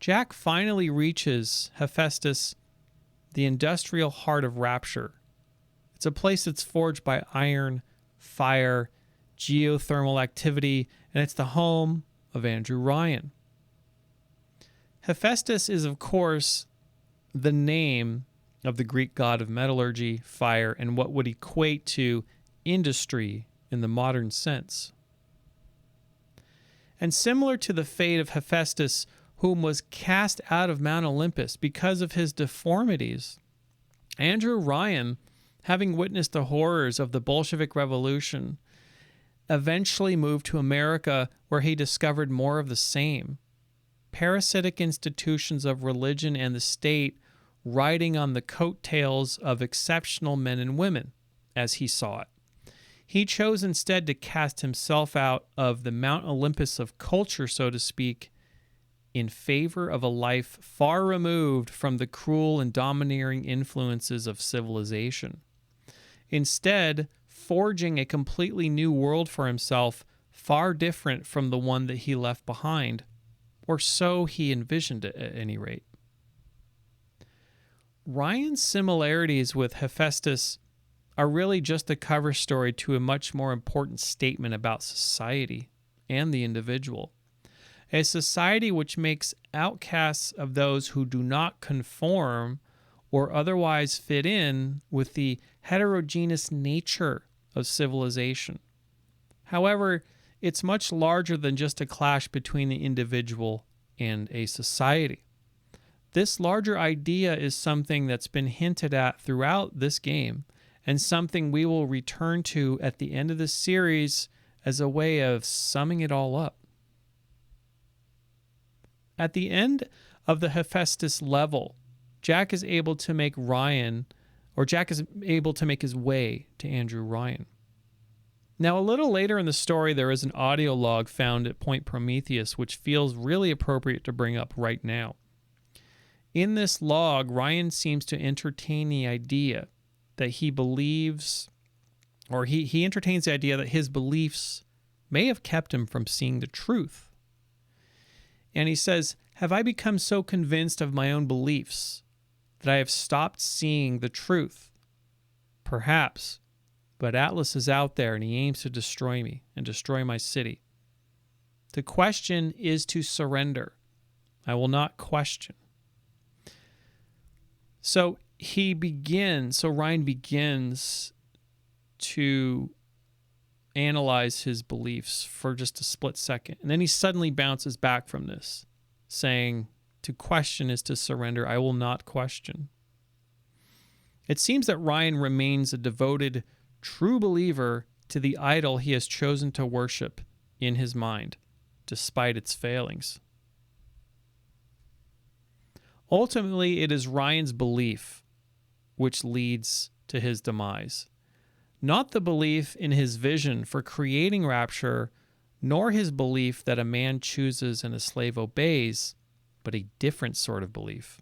Jack finally reaches Hephaestus, the industrial heart of Rapture. It's a place that's forged by iron, fire, geothermal activity, and it's the home of Andrew Ryan. Hephaestus is, of course, the name of the Greek god of metallurgy, fire, and what would equate to industry in the modern sense. And similar to the fate of Hephaestus, whom was cast out of Mount Olympus because of his deformities, Andrew Ryan, having witnessed the horrors of the Bolshevik Revolution, eventually moved to America, where he discovered more of the same. Parasitic institutions of religion and the state riding on the coattails of exceptional men and women, as he saw it. He chose instead to cast himself out of the Mount Olympus of culture, so to speak, in favor of a life far removed from the cruel and domineering influences of civilization. Instead, forging a completely new world for himself, far different from the one that he left behind, or so he envisioned it at any rate. Ryan's similarities with Hephaestus are really just a cover story to a much more important statement about society and the individual. A society which makes outcasts of those who do not conform or otherwise fit in with the heterogeneous nature of civilization. However, it's much larger than just a clash between the individual and a society. This larger idea is something that's been hinted at throughout this game, and something we will return to at the end of the series as a way of summing it all up. At the end of the Hephaestus level, Jack is able to make his way to Andrew Ryan. Now, a little later in the story, there is an audio log found at Point Prometheus, which feels really appropriate to bring up right now. In this log, Ryan seems to entertain the idea that he believes, or he entertains the idea that his beliefs may have kept him from seeing the truth. And he says, "Have I become so convinced of my own beliefs that I have stopped seeing the truth? Perhaps, but Atlas is out there and he aims to destroy me and destroy my city. To question is to surrender. I will not question." So Ryan begins to analyze his beliefs for just a split second. And then he suddenly bounces back from this, saying, "To question is to surrender. I will not question." It seems that Ryan remains a devoted, true believer to the idol he has chosen to worship in his mind, despite its failings. Ultimately, it is Ryan's belief which leads to his demise. Not the belief in his vision for creating rapture, nor his belief that a man chooses and a slave obeys, but a different sort of belief.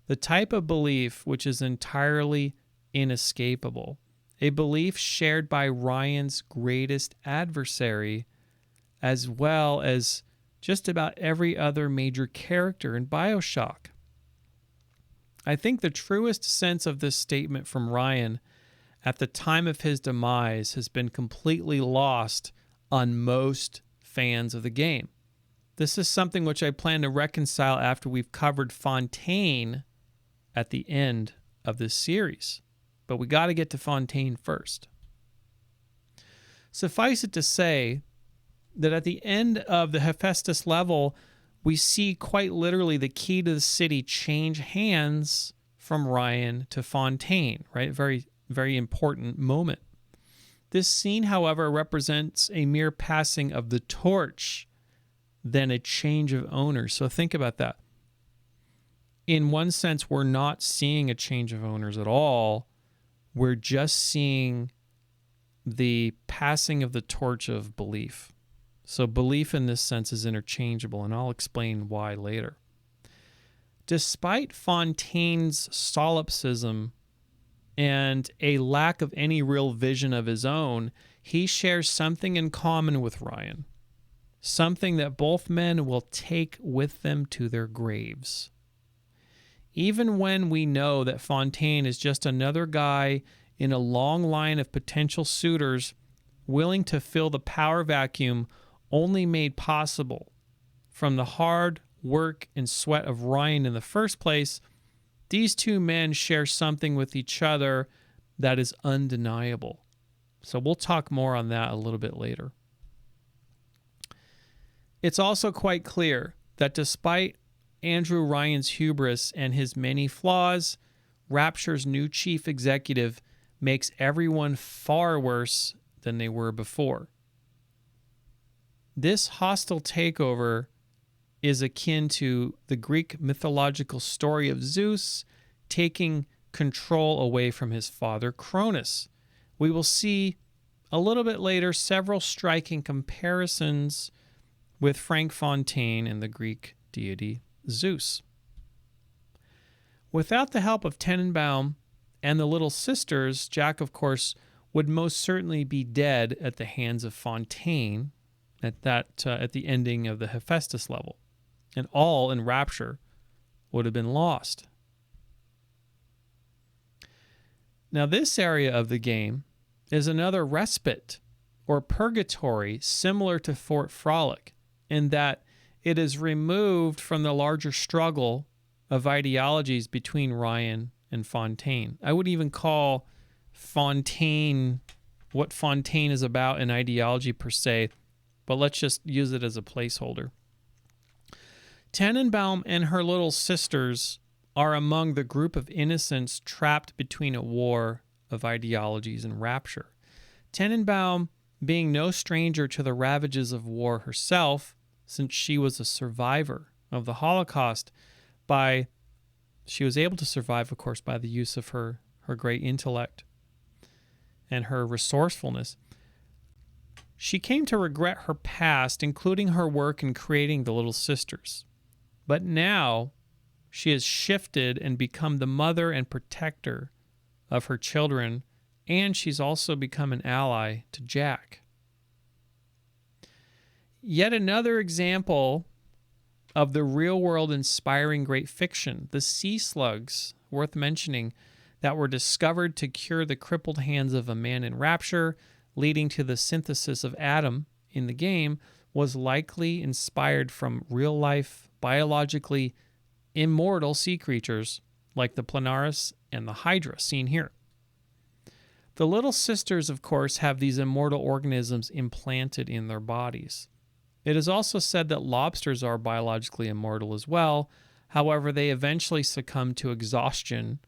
The type of belief which is entirely inescapable. A belief shared by Ryan's greatest adversary, as well as just about every other major character in Bioshock. I think the truest sense of this statement from Ryan at the time of his demise has been completely lost on most fans of the game. This is something which I plan to reconcile after we've covered Fontaine at the end of this series. But we got to get to Fontaine first. Suffice it to say that at the end of the Hephaestus level, we see quite literally the key to the city change hands from Ryan to Fontaine, right? Very, very important moment. This scene, however, represents a mere passing of the torch than a change of owners. So think about that. In one sense, we're not seeing a change of owners at all. We're just seeing the passing of the torch of belief. So belief in this sense is interchangeable, and I'll explain why later. Despite Fontaine's solipsism and a lack of any real vision of his own, he shares something in common with Ryan. something that both men will take with them to their graves. Even when we know that Fontaine is just another guy in a long line of potential suitors willing to fill the power vacuum only made possible from the hard work and sweat of Ryan in the first place, these two men share something with each other that is undeniable. So we'll talk more on that a little bit later. It's also quite clear that despite Andrew Ryan's hubris and his many flaws, Rapture's new chief executive makes everyone far worse than they were before. This hostile takeover is akin to the Greek mythological story of Zeus taking control away from his father Cronus. We will see a little bit later several striking comparisons with Frank Fontaine and the Greek deity Zeus. Without the help of Tenenbaum and the Little Sisters, Jack, of course, would most certainly be dead at the hands of Fontaine at the ending of the Hephaestus level, and all in Rapture would have been lost. Now, this area of the game is another respite or purgatory similar to Fort Frolic, in that it is removed from the larger struggle of ideologies between Ryan and Fontaine. I would even call Fontaine what Fontaine is about an ideology per se, but let's just use it as a placeholder. Tenenbaum and her Little Sisters are among the group of innocents trapped between a war of ideologies and Rapture. Tenenbaum, being no stranger to the ravages of war herself, since she was a survivor of the Holocaust, she was able to survive, of course, by the use of her great intellect and her resourcefulness. She came to regret her past, including her work in creating the Little Sisters. But now she has shifted and become the mother and protector of her children, and she's also become an ally to Jack. Yet another example of the real-world inspiring great fiction, the sea slugs, worth mentioning, that were discovered to cure the crippled hands of a man in Rapture, leading to the synthesis of Adam in the game, was likely inspired from real-life, biologically immortal sea creatures like the Planaris and the Hydra seen here. The Little Sisters, of course, have these immortal organisms implanted in their bodies. It is also said that lobsters are biologically immortal as well. However, they eventually succumb to exhaustion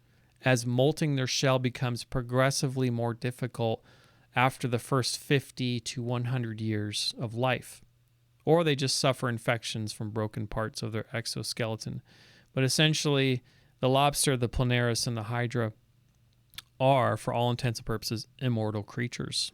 as molting their shell becomes progressively more difficult after the first 50 to 100 years of life. Or they just suffer infections from broken parts of their exoskeleton. But essentially, the lobster, the Planaris, and the Hydra are, for all intents and purposes, immortal creatures.